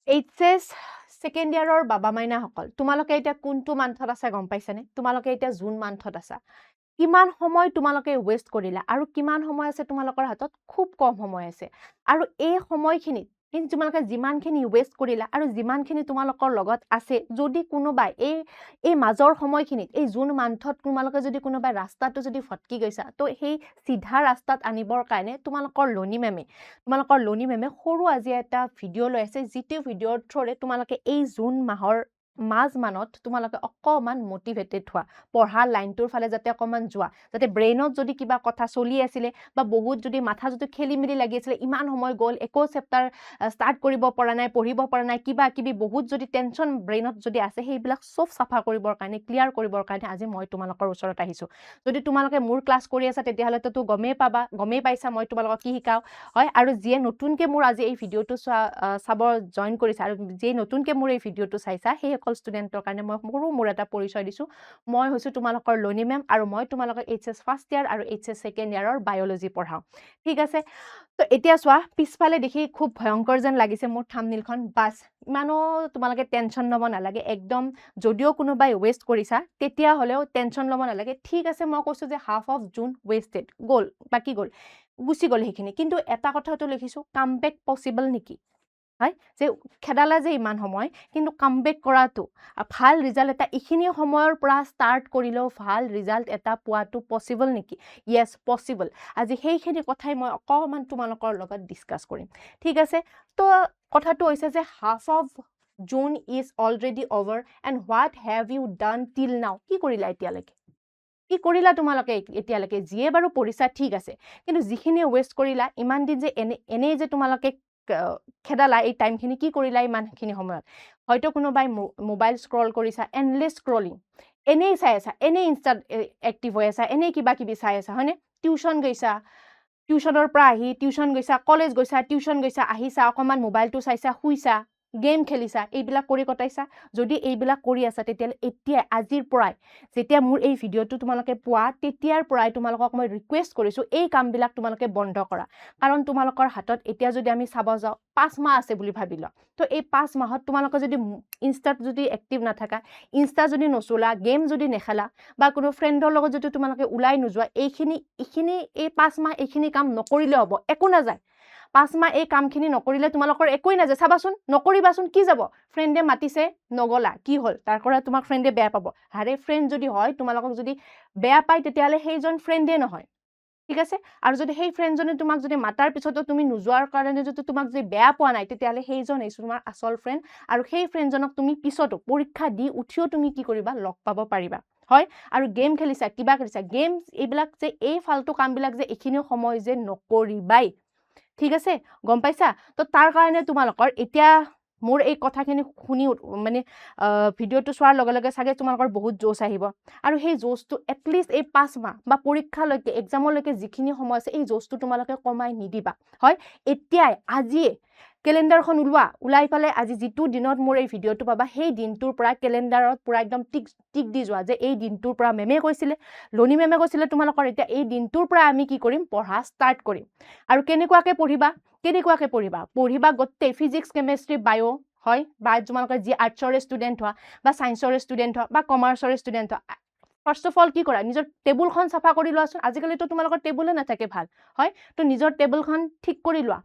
HS second ইয়াৰৰ বাবা মাইনা সকল তোমালোকে এতিয়া কোনটো মান্থত আছে গম পাইছানে তোমালোকে এতিয়া জুন মান্থত আছা কিমান সময় তোমালোকে ওয়েস্ট কৰিলা আৰু কিমান সময় আছে তোমালোকৰ হাতত খুব কম সময় আছে আৰু এই সময়খিনিত কিন্তু তোমালোকে যিমানখিনি ওয়েস্ট কৰিলা আৰু যিমানখিনি তোমালোকৰ লগত আছে যদি কোনোবাই এই মাজৰ সময়খিনিত এই জুন মান্থত তোমালোকে যদি কোনোবাই ৰাস্তাটো যদি ফটকি গৈছা তো সেই সিধা ৰাস্তাত আনিবৰ কাৰণে তোমালোকৰ লনি মেমে সৰু আজি এটা ভিডিঅ' লৈ আছে যিটো ভিডিঅ'ৰ থ্ৰুৰে তোমালোকে এই জুন মাহৰ মানত তোমালোকে অকমান মোটিভেটেড হোৱা পঢ়া লাইনটোৰ ফালে যাতে অকমান যোৱা যাতে ব্ৰেইনত যদি কিবা কথা চলি আছিলে বা বহুত যদি মাথা যদি খেলি মেলি লাগি আছিলে ইমান সময় গ'ল একো চেপ্টাৰ ষ্টাৰ্ট কৰিব পৰা নাই পঢ়িব পৰা নাই কিবা কিবি বহুত যদি টেনচন ব্ৰেইনত যদি আছে সেইবিলাক চব চাফা কৰিবৰ কাৰণে ক্লিয়াৰ কৰিবৰ কাৰণে আজি মই তোমালোকৰ ওচৰত আহিছো যদি তোমালোকে মোৰ ক্লাছ কৰি আছা তেতিয়াহ'লে তো গমেই পাইছা মই তোমালোকক কি শিকাও হয় আৰু যিয়ে নতুনকে মোৰ আজি এই ভিডিঅ'টো চাব জইন কৰিছা আৰু যিয়ে নতুনকে মোৰ এই ভিডিঅ'টো চাইছা সেই সকল ষ্টুডেণ্টৰ কাৰণে মই মোৰ এটা পৰিচয় দিছো মই হৈছো তোমালোকৰ লনি মেম আৰু মই তোমালোকৰ এইচএছ ফাৰ্ষ্ট ইয়াৰ আৰু এইচএছ সেকেন্ড ইয়াৰৰ বায়োলজি পঢ়াও ঠিক আছে তো এতিয়া চোৱা পিছফালে দেখি খুব ভয়ংকৰ যেন লাগিছে মোৰ থাম্বনেইলখন বাস ইমানো তোমালোকে টেনচন ল'ব নালাগে একদম যদিও কোনোবাই ওয়েস্ট কৰিছা তেতিয়া হলেও টেনচন ল'ব নালাগে ঠিক আছে মই কৈছো যে হাফ অফ জুন ওয়েস্টেড গ'ল বাকি গ'ল গুচি গ'ল সেইখিনি কিন্তু এটা কথাটো লিখিছো কামবেক পসিবল নেকি হয় যে খেদালা যে ইমান সময় কিন্তু কামবেক কৰাটো ভাল ৰিজাল্ট এটা এইখিনি সময়ৰ পৰা ষ্টাৰ্ট কৰিলেও ভাল ৰিজাল্ট এটা পোৱাটো পসিবল নেকি ইয়েছ পসিবল আজি সেইখিনি কথাই মই অকমান তোমালোকৰ লগত ডিসকাস কৰিম ঠিক আছে তো কথাটো হৈছে যে half of June is already over and what have you done till now কি কৰিলা এতিয়ালৈকে কি কৰিলা তোমালোকে এতিয়ালৈকে যিয়ে বাৰু পঢ়িছা ঠিক আছে কিন্তু যিখিনি ওয়েস্ট কৰিলা ইমান দিন যে এনেই যে তোমালোকে খেদালা এই টাইমখিনি কি কৰিলা ইমানখিনি সময়ত হয়তো কোনোবাই মোবাইল স্ক্ৰল কৰিছা এণ্ডলেছ স্ক্ৰলিং এনেই চাই আছা এনেই ইনষ্টাত এক্টিভ হৈ আছা এনেই কিবা কিবি চাই আছা হয়নে টিউচন গৈছা টিউচনৰ পৰা আহি টিউচন গৈছা কলেজ গৈছা টিউচন গৈছা আহিছা অকমান মোবাইলটো চাইছা শুইছা গেম খেলিছা এইবিলাক কৰি কটাইছা যদি এইবিলাক কৰি আছা তেতিয়ালে এতিয়া আজিৰ পৰাই যেতিয়া মোৰ এই ভিডিঅ'টো তোমালোকে পোৱা তেতিয়াৰ পৰাই তোমালোকক মই ৰিকুৱেষ্ট কৰিছো এই কামবিলাক তোমালোকে বন্ধ কৰা কাৰণ তোমালোকৰ হাতত এতিয়া যদি আমি চাব যাওঁ 5 মাহ আছে বুলি ভাবিলো তো এই 5 মাহত তোমালোকে যদি ইনষ্টাত যদি এক্টিভ নাথাকা ইনষ্টা যদি নচলা গেম যদি নেখেলা বা কোনো ফ্ৰেণ্ডৰ লগত যদি তোমালোকে ওলাই নোযোৱা এইখিনি এই 5 মাহ এইখিনি কাম নকৰিলে হ'ব একো নাযায় 5 মাহ এই কামখিনি নকৰিলে তোমালোকৰ একোই নাযায় চাবাচোন নকৰিবাচোন কি যাব ফ্ৰেণ্ডে মাতিছে নগলা কি হ'ল তাৰ কৰা তোমাক ফ্ৰেণ্ডে বেয়া পাব হাৰে ফ্ৰেণ্ড যদি হয় তোমালোকক যদি বেয়া পায় তেতিয়ালে সেইজন ফ্ৰেণ্ডে নহয় ঠিক আছে আৰু যদি সেই ফ্ৰেণ্ডজনে তোমাক যদি মাতাৰ পিছতো তুমি নোযোৱাৰ কাৰণে যদি তোমাক যদি বেয়া পোৱা নাই তেতিয়ালে সেইজন হৈছে তোমাৰ আসল ফ্ৰেণ্ড আৰু সেই ফ্ৰেণ্ডজনক তুমি পিছতো পৰীক্ষা দি উঠিও তুমি কি কৰিবা লগ পাব পাৰিবা হয় আৰু গেম খেলিছা কিবা কৰিছা গেম এইবিলাক যে এই ফালতু কামবিলাক যে এইখিনি সময় যে নকৰিবাই ঠিক আছে গম পাইছা তো তাৰ কাৰণে তোমালোকৰ এতিয়া মোৰ এই কথাখিনি শুনি মানে ভিডিঅ'টো চোৱাৰ লগে লগে চাগে তোমালোকৰ বহুত জোশ আহিব আৰু সেই জোশটো এটলিষ্ট এই 5 মাহ বা পৰীক্ষালৈকে এক্সামলৈকে যিখিনি সময় আছে এই জোশটো তোমালোকে কমাই নিদিবা হয় এতিয়াই আজিয়ে কেলেণ্ডাৰখন ওলাই পালে আজি যিটো দিনত মোৰ এই ভিডিঅ'টো পাবা সেই দিনটোৰ পৰা কেলেণ্ডাৰত পুৰা একদম টিক দি যোৱা যে এই দিনটোৰ পৰা মেমে কৈছিলে লনি মেমে কৈছিলে তোমালোকৰ এতিয়া এই দিনটোৰ পৰা আমি কি কৰিম পঢ়া ষ্টাৰ্ট কৰিম আৰু কেনেকুৱাকে পঢ়িবা গোটেই ফিজিক্স কেমেষ্ট্ৰি বায়ো হয় বা তোমালোকৰ যি আৰ্টছৰ ষ্টুডেণ্ট হোৱা বা সায়েন্সৰ ষ্টুডেণ্ট হোৱা বা কমাৰ্চৰ ষ্টুডেণ্ট হোৱা ফাৰ্ষ্ট অফ অল কি কৰা নিজৰ টেবুলখন চাফা কৰি লোৱাচোন আজিকালিতো তোমালোকৰ টেবুলে নাথাকে ভাল হয় তো নিজৰ টেবুলখন ঠিক কৰি লোৱা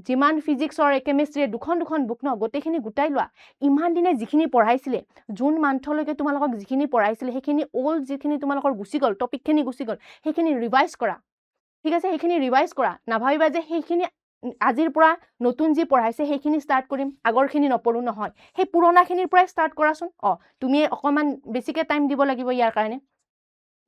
যিমান ফিজিক্সৰ কেমেষ্ট্ৰিৰ দুখন বুক ন গোটেইখিনি গোটাই লোৱা ইমান দিনে যিখিনি পঢ়াইছিলে জুন মান্থলৈকে তোমালোকক যিখিনি পঢ়াইছিলে সেইখিনি অল যিখিনি তোমালোকৰ গুচি গ'ল টপিকখিনি গুচি গ'ল সেইখিনি ৰিভাইজ কৰা ঠিক আছে সেইখিনি ৰিভাইজ কৰা নাভাবিবা যে সেইখিনি আজিৰ পৰা নতুন যি পঢ়াইছে সেইখিনি ষ্টাৰ্ট কৰিম আগৰখিনি নপঢ়ো নহয় সেই পুৰণাখিনিৰ পৰাই ষ্টাৰ্ট কৰাচোন তুমি অকমান বেছিকে টাইম দিব লাগিব ইয়াৰ কাৰণে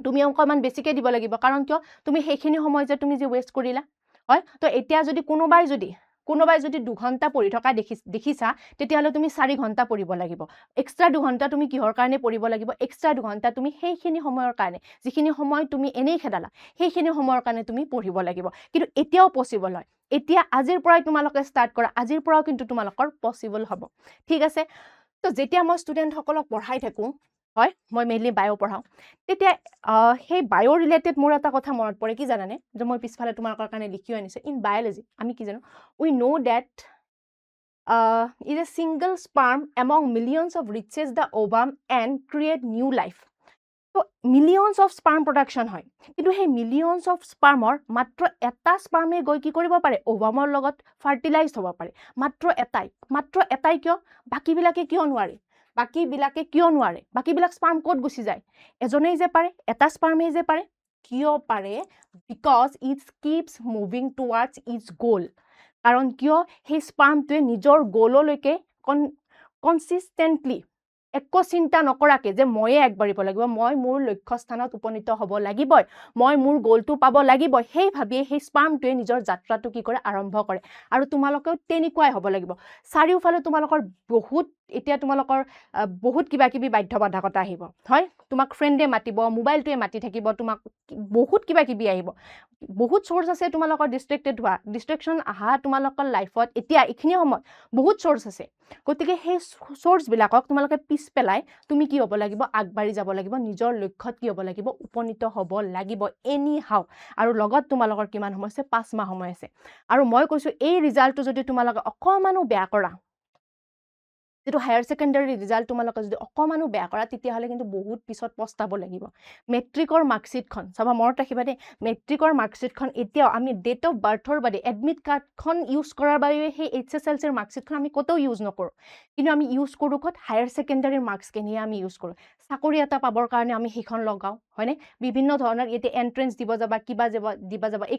তুমি অকমান বেছিকে দিব লাগিব কাৰণ কিয় তুমি সেইখিনি সময় যে তুমি যে ওয়েস্ট কৰিলা হয় তো এতিয়া যদি কোনোবাই যদি 2 ঘন্টা পঢ়ি থকা দেখিছা তেতিয়াহলে তুমি 4 ঘন্টা পঢ়িব লাগিব এক্সট্ৰা 2 ঘন্টা তুমি কিহৰ কাৰণে পঢ়িব লাগিব এক্সট্ৰা 2 ঘন্টা তুমি সেইখিনি সময়ৰ কাৰণে যিখিনি সময় তুমি এনেই খেদালা সেইখিনি সময়ৰ কাৰণে তুমি পঢ়িব লাগিব কিন্তু এতিয়াও পসিবল হয় এতিয়া আজিৰ পৰাই তোমালোকে ষ্টাৰ্ট কৰা আজিৰ পৰাও কিন্তু তোমালোকৰ পসিবল হ'ব ঠিক আছে তো যেতিয়া মই ষ্টুডেণ্ট সকলক পঢ়াই থাকো হয় মই মেইনলি বায়ো পঢ়াও তেতিয়া সেই বায়ো ৰিলেটেড মোৰ এটা কথা মনত পৰে কি জানানে যে মই পিছফালে তোমালোকৰ কাৰণে লিখিও আনিছে ইন বায়োলজি আমি কি জানো we know that is a single sperm among millions of reaches the ovum and create new life. তো মিলিয়নছ অফ স্পাৰ্ম প্ৰডাকশ্যন হয়, কিন্তু সেই মিলিয়নছ অফ স্পাৰ্মৰ মাত্ৰ এটা স্পাৰ্মে গৈ কি কৰিব পাৰে, ওভামৰ লগত ফাৰ্টিলাইজ হ'ব পাৰে, মাত্ৰ এটাই কিয়, বাকীবিলাকে কিয় নোৱাৰে, বাকীবিলাক স্পাৰ্ম ক'ত গুচি যায়, এজনেই যে পাৰে, এটা স্পাৰ্মেই যে পাৰে, কিয় পাৰে, because it's keeps moving towards its goal, কাৰণ কিয় সেই স্পাৰ্মটোৱে নিজৰ গ'ললৈকে কনচিষ্টেণ্টলি একো চিন্তা নকৰাকে যে ময়ে আগবাঢ়িব লাগিব, মই মোৰ লক্ষ্যস্থানত উপনীত হ'ব লাগিবই, মই মোৰ গ'লটো পাব লাগিবই, সেই ভাবিয়ে সেই স্পাৰ্মটোৱে নিজৰ যাত্ৰাটো কি কৰে, আৰম্ভ কৰে। আৰু তোমালোকেও তেনেকুৱাই হ'ব লাগিব। চাৰিওফালে তোমালোকৰ এতিয়া তোমালোকৰ বহুত কিবা কিবি বাধ্যবাধকতা আহিব, হয়, তোমাক ফ্ৰেণ্ডে মাতিব, মোবাইলটোৱে মাতি থাকিব, তোমাক বহুত কিবা কিবি আহিব, বহুত চ'ৰ্চ আছে তোমালোকৰ ডিষ্ট্ৰেক্টেড হোৱা, ডিষ্ট্ৰেকশ্যন আহা তোমালোকৰ লাইফত এতিয়া এইখিনি সময়ত বহুত চ'ৰ্চ আছে। গতিকে সেই চ'ৰ্চবিলাকক তোমালোকে পিছ পেলাই তুমি কি হ'ব লাগিব, আগবাঢ়ি যাব লাগিব, নিজৰ লক্ষ্যত কি হ'ব লাগিব, উপনীত হ'ব লাগিব এনি হাও। আৰু লগত তোমালোকৰ কিমান সময় আছে, 5 মাহ সময় আছে। আৰু মই কৈছোঁ এই ৰিজাল্টটো যদি তোমালোকে অকণমানো বেয়া কৰা, যিটো হায়াৰ ছেকেণ্ডাৰী ৰিজাল্ট তোমালোকে যদি অকণমানো বেয়া কৰা, তেতিয়াহ'লে কিন্তু বহুত পিছত পস্তাব লাগিব। মেট্ৰিকৰ মাৰ্কশ্বিটখন চাবা, মনত ৰাখিবা দেই, মেট্ৰিকৰ মাৰ্কশ্বিটখন এতিয়াও আমি ডেট অফ বাৰ্থৰ বাদে এডমিট কাৰ্ডখন ইউজ কৰাৰ বাবে সেই HSLCৰ মাৰ্কশ্বিটখন আমি ক'তো ইউজ নকৰোঁ, কিন্তু আমি ইউজ কৰোঁ ক'ত, হায়াৰ ছেকেণ্ডাৰীৰ মাৰ্কছখিনিয়ে আমি ইউজ কৰোঁ। চাকৰি এটা পাবৰ কাৰণে আমি সেইখন লগাওঁ, হয়নে, বিভিন্ন ধৰণৰ এতিয়া এণ্ট্ৰেঞ্চ দিব যাবা, কিবা দিবা যাবা, এই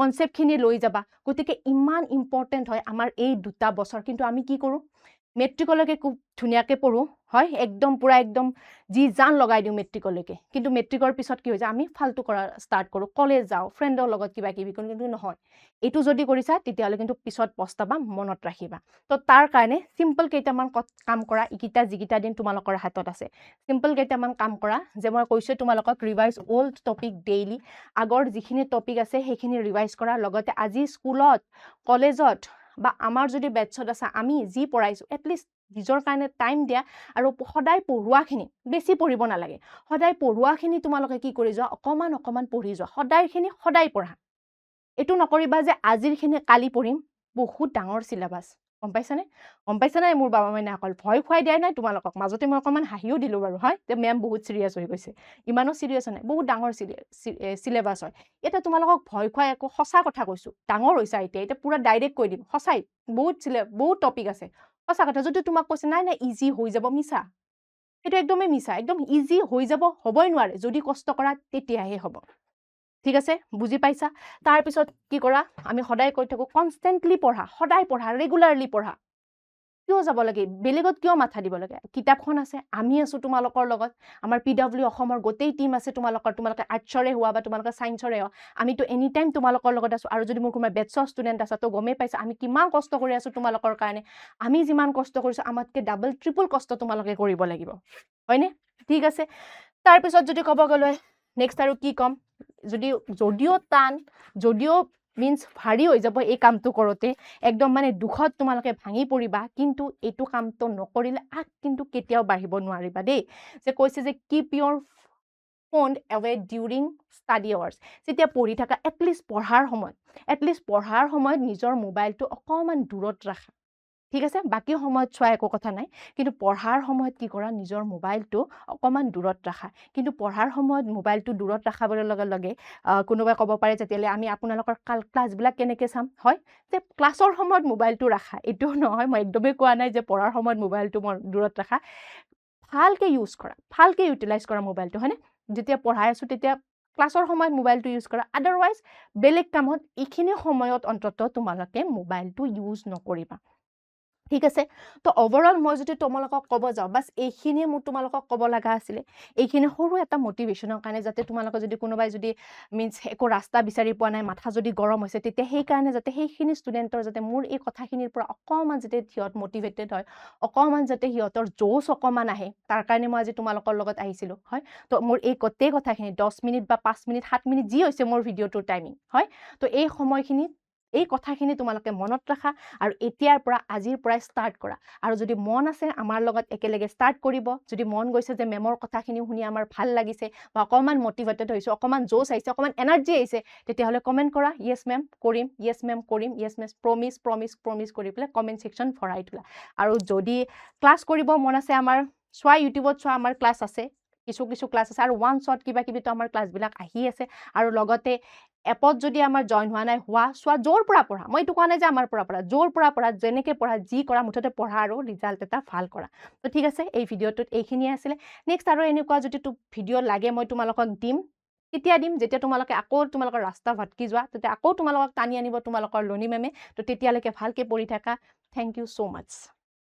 কনচেপ্টখিনি লৈ যাবা। গতিকে ইমান ইম্পৰ্টেণ্ট হয় আমাৰ এই 2টা বছৰ, কিন্তু আমি কি কৰোঁ, মেট্ৰিকলৈকে খুব ধুনীয়াকৈ পঢ়োঁ, হয়, একদম পূৰা একদম যি জান লগাই দিওঁ মেট্ৰিকলৈকে, কিন্তু মেট্ৰিকৰ পিছত কি হৈ যায়, আমি ফাল্টু কৰা ষ্টাৰ্ট কৰোঁ, কলেজ যাওঁ, ফ্ৰেণ্ডৰ লগত কিবা কিবি কৰোঁ, কিন্তু নহয়, এইটো যদি কৰিছা তেতিয়াহ'লে কিন্তু পিছত পস্তাবা, মনত ৰাখিবা। তো তাৰ কাৰণে চিম্পল কেইটামান কাম কৰা, যিকেইটা দিন তোমালোকৰ হাতত আছে, চিম্পল কেইটামান কাম কৰা, যে মই কৈছোঁ তোমালোকক ৰিভাইজ অল্ড টপিক ডেইলি, আগৰ যিখিনি টপিক আছে সেইখিনি ৰিভাইজ কৰা, লগতে আজি স্কুলত, কলেজত বা আমাৰ যদি বেটছত আছে আমি যি পঢ়াইছোঁ এটলিষ্ট নিজৰ কাৰণে টাইম দিয়া, আৰু সদায় পঢ়োৱাখিনি বেছি পঢ়িব নালাগে, সদায় পঢ়োৱাখিনি তোমালোকে কি কৰি যোৱা, অকণমান পঢ়ি যোৱা, সদায় পঢ়া। এইটো নকৰিবা যে আজিৰখিনি কালি পঢ়িম, বহুত ডাঙৰ চিলেবাছ, গম পাইছানে মোৰ বাবা মাইনা অকল ভয় খুৱাই দিয়া নাই তোমালোকক, মাজতে মই অকণমান হাঁহিও দিলোঁ বাৰু, হয়, যে মেম বহুত চিৰিয়াছ হৈ গৈছে, ইমানো চিৰিয়াছ নাই, বহুত ডাঙৰ চিলেবাছ হয়। এতিয়া তোমালোকক ভয় খুৱাই একো, সঁচা কথা কৈছোঁ, ডাঙৰ হৈছা এতিয়া পূৰা ডাইৰেক্ট কৈ দিম, সঁচাই বহুত টপিক আছে, সঁচা কথা। যদি তোমাক কৈছে নাই ইজি হৈ যাব, মিছা, সেইটো একদমেই মিছা, একদম ইজি হৈ যাব হ'বই নোৱাৰে, যদি কষ্ট কৰা তেতিয়াহে হ'ব। ঠিক আছে, বুজি পাইছা? তাৰপিছত কি কৰা, আমি সদায় কৈ থাকোঁ কনষ্টেণ্টলি পঢ়া, সদায় পঢ়া, ৰেগুলাৰলি পঢ়া। কিয় যাব লাগে, বেলেগত কিয় মাথা দিব লাগে, কিতাপখন আছে, আমি আছোঁ তোমালোকৰ লগত, আমাৰ PW অসমৰ গোটেই টিম আছে তোমালোকে আৰ্টছৰে হোৱা বা তোমালোকে ছায়েন্সৰে হোৱা, আমিতো এনি টাইম তোমালোকৰ লগত আছোঁ। আৰু যদি মোৰ কোনোবা বেটছৰ ষ্টুডেণ্ট আছে তো গমেই পাইছা আমি কিমান কষ্ট কৰি আছোঁ তোমালোকৰ কাৰণে, আমি যিমান কষ্ট কৰিছোঁ আমাতকৈ ডাবল ট্ৰিপল কষ্ট তোমালোকে কৰিব লাগিব, হয়নে? ঠিক আছে, তাৰপিছত যদি ক'ব গ'লে নেক্সট আৰু কি ক'ম, যদিও টান, যদিও মিন্স ভাৰী হৈ যাব এই কামটো কৰোঁতে, একদম মানে দুখত তোমালোকে ভাঙি পৰিবা, কিন্তু এইটো কামটো নকৰিলে কিন্তু কেতিয়াও বাঢ়িব নোৱাৰিবা দেই। যে কৈছে যে keep your phone away during study hours, যেতিয়া পঢ়ি থাকা এটলিষ্ট পঢ়াৰ সময়ত নিজৰ মোবাইলটো অকণমান দূৰত ৰাখা, ঠিক আছে, বাকী সময়ত চোৱা একো কথা নাই, কিন্তু পঢ়াৰ সময়ত কি কৰা, নিজৰ মোবাইলটো অকণমান দূৰত ৰাখা। কিন্তু পঢ়াৰ সময়ত মোবাইলটো দূৰত ৰাখাবৰ লগে কোনোবাই ক'ব পাৰে যেতিয়ালৈ আমি আপোনালোকৰ ক্লাছবিলাক কেনেকৈ চাম, হয়, যে ক্লাছৰ সময়ত মোবাইলটো ৰাখা, এইটো নহয়, মই একদমেই কোৱা নাই যে পঢ়াৰ সময়ত মোবাইলটো দূৰত ৰাখা, ভালকৈ ইউজ কৰা, ভালকৈ ইউটিলাইজ কৰা মোবাইলটো, হয়নে? যেতিয়া পঢ়াই আছোঁ তেতিয়া ক্লাছৰ সময়ত মোবাইলটো ইউজ কৰা, আদাৰৱাইজ বেলেগ কামত এইখিনি সময়ত অন্ততঃ তোমালোকে মোবাইলটো ইউজ নকৰিবা, ঠিক আছে। তো ওভাৰঅল মই যদি তোমালোকক ক'ব যাওঁ, বাছ এইখিনিয়ে মোৰ তোমালোকক ক'ব লগা আছিলে, এইখিনি সৰু এটা মটিভেশ্যনৰ কাৰণে, যাতে তোমালোকে যদি কোনোবাই যদি মিন্স একো ৰাস্তা বিচাৰি পোৱা নাই, মাথা যদি গৰম হৈছে, তেতিয়া সেইকাৰণে যাতে সেইখিনি ষ্টুডেণ্টৰ যাতে মোৰ এই কথাখিনিৰ পৰা অকণমান যাতে সিহঁত মটিভেটেড হয়, অকণমান যাতে সিহঁতৰ জোচ অকণমান আহে, তাৰ কাৰণে মই আজি তোমালোকৰ লগত আহিছিলোঁ, হয়। তো মোৰ এই গোটেই কথাখিনি 10 মিনিট বা 5 মিনিট 7 মিনিট যি হৈছে মোৰ ভিডিঅ'টোৰ টাইমিং, হয়। তো এই সময়খিনিত এই কথাখিনি তোমালোকে মনত ৰাখা আৰু এতিয়াৰ পৰা আজিৰ পৰাই ষ্টাৰ্ট কৰা আৰু যদি মন আছে আমাৰ লগত একেলগে ষ্টাৰ্ট কৰিব যদি মন গৈছে যে মেমৰ কথাখিনি শুনি আমাৰ ভাল লাগিছে বা অকণমান মটিভেটেড হৈছোঁ অকণমান জোচ আহিছে অকণমান এনাৰ্জি আহিছে তেতিয়াহ'লে কমেণ্ট কৰা য়েছ মেম কৰিম য়েছ মেম কৰিম য়েছ মেম প্ৰমিছ কৰি পেলাই কমেণ্ট ছেকশ্যন ভৰাই তোলা আৰু যদি ক্লাছ কৰিব মন আছে আমাৰ চোৱা ইউটিউবত চোৱা আমাৰ ক্লাছ আছে কিছু ক্লাছ আছে আৰু ওৱান শ্বট কিবা কিবিতো আমাৰ ক্লাছবিলাক আহি আছে আৰু লগতে এপত যদি আমাৰ জইন হোৱা নাই হোৱা চোৱা য'ৰ পৰা পঢ়া মই এইটো কোৱা নাই যে আমাৰ পৰা পঢ়া য'ৰ পৰা পঢ়া যেনেকৈ পঢ়া যি কৰা মুঠতে পঢ়া আৰু ৰিজাল্ট এটা ভাল কৰা তো ঠিক আছে এই ভিডিঅ'টোত এইখিনিয়ে আছিলে নেক্সট আৰু এনেকুৱা যদি ভিডিঅ' লাগে মই তোমালোকক দিম তেতিয়া দিম যেতিয়া তোমালোকে আকৌ তোমালোকৰ ৰাস্তা ভটকি যোৱা তেতিয়া আকৌ তোমালোকক টানি আনিব তোমালোকৰ লনি মেমে তো তেতিয়ালৈকে ভালকৈ পঢ়ি থাকা থেংক ইউ ছ' মাছ